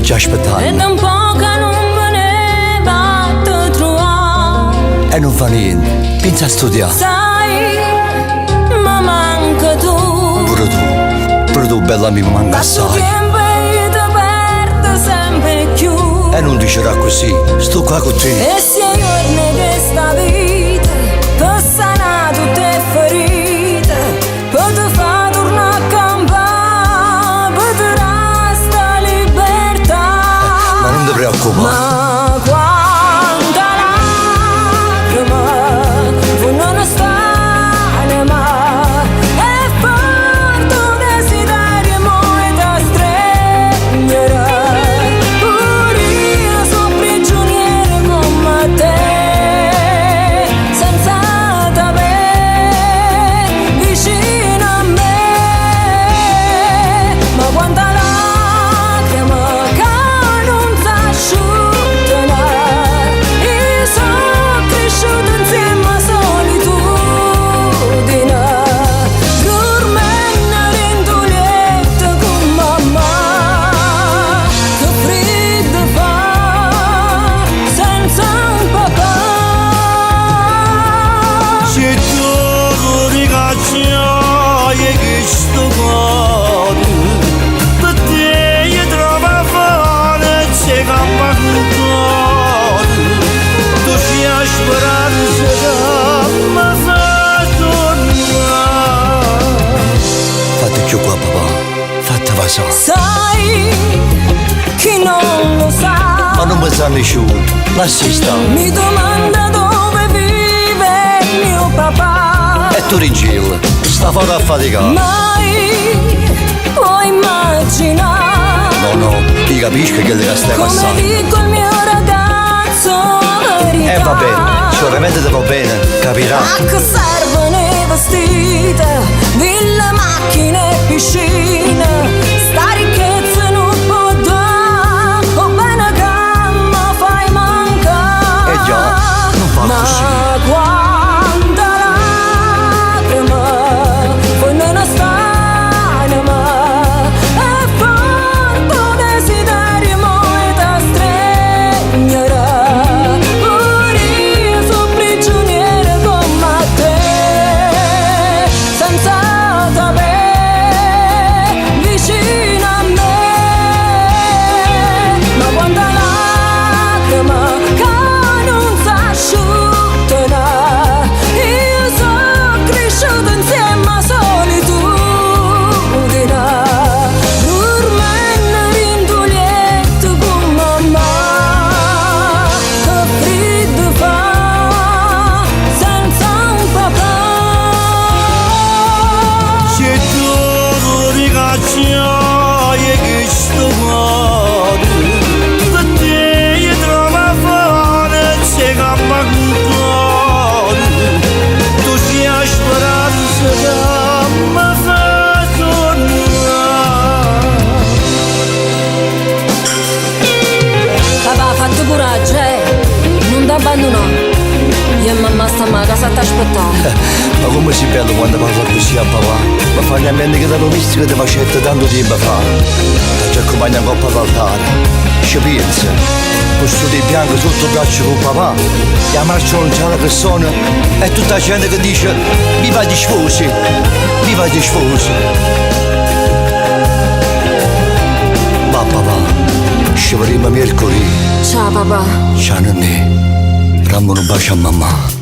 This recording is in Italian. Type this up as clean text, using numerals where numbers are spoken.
ci aspettare. E da un po' che non veneva a te trovare. E non fa niente, pensa a studiare. Sai, ma manca tu. Pure tu bella mi manca Passo assai. tempo e ti perdo sempre più. E non dicerà così, sto qua con te. E sia giorni che sta vita per sanare tutte le ferite, per te fa tornare a campare, per te resta libertà. Ma non ti preoccupare. Ma quanta lacrima non stanno mai, e forte un desiderio e da stringere. Pure io sono prigioniere come te, senza t'avere vicino a me. Ma quanta lacrima che non s'asciuttano, io sono cresciuto insieme a solitudine, dormendo in tu letto con mamma. Che freddo fa senza un papà. Se tu ti cacciai che sto cuore per te io trovo fare c'è campa cuore tu sia speranza che mi fa tornare. Fate più qua papà, fate passare. Sai chi non lo sa, Ma non mi sa nessuno, lasci stare. mi domanda dove vive mio papà. E tu Rigil, sta fuori a faticare. Mai puoi immaginare No, ti capisco che le stai come passando. dico il mio ragazzo verità. Va bene, sicuramente ti va bene, capirà. A che servono i vestiti, ville, macchine e piscine? Sta ricchezza non può dare, o bene che mi fai mancare. già, non fa ma così. quanta lacrima poi non stanno mai, e forte un desiderio e da stringere. Pure io sono prigioniere come te, senza t'avere vicino a me. Ma quanta lacrima che non s'asciuttano, io sono cresciuto insieme a solitudine, dormendo in tu letto con mamma. Che freddo fa senza un papà. Se tu ti cacciai che sto cuore per te io trovo fare c'è campa cuore tu sia speranza che mi fa tornare. Papà, fatti coraggio, non ti abbandonare. Io e mamma stiamo a casa a t'aspettare. Ma come si bello quando parla così a papà? Ma fa gli amendi che t'hanno visto che ti facette tanto tempo fa. Ti accompagna un po' all'altare. Ci pensa, questo di bianco sotto il braccio con papà. E a marcia non c'è la persona. E tutta la gente che dice viva gli sposi, viva gli sposi. Va papà, ci vedremo mercoledì. Ciao papà. Ciao Nanni, rammo un bacio a mamma.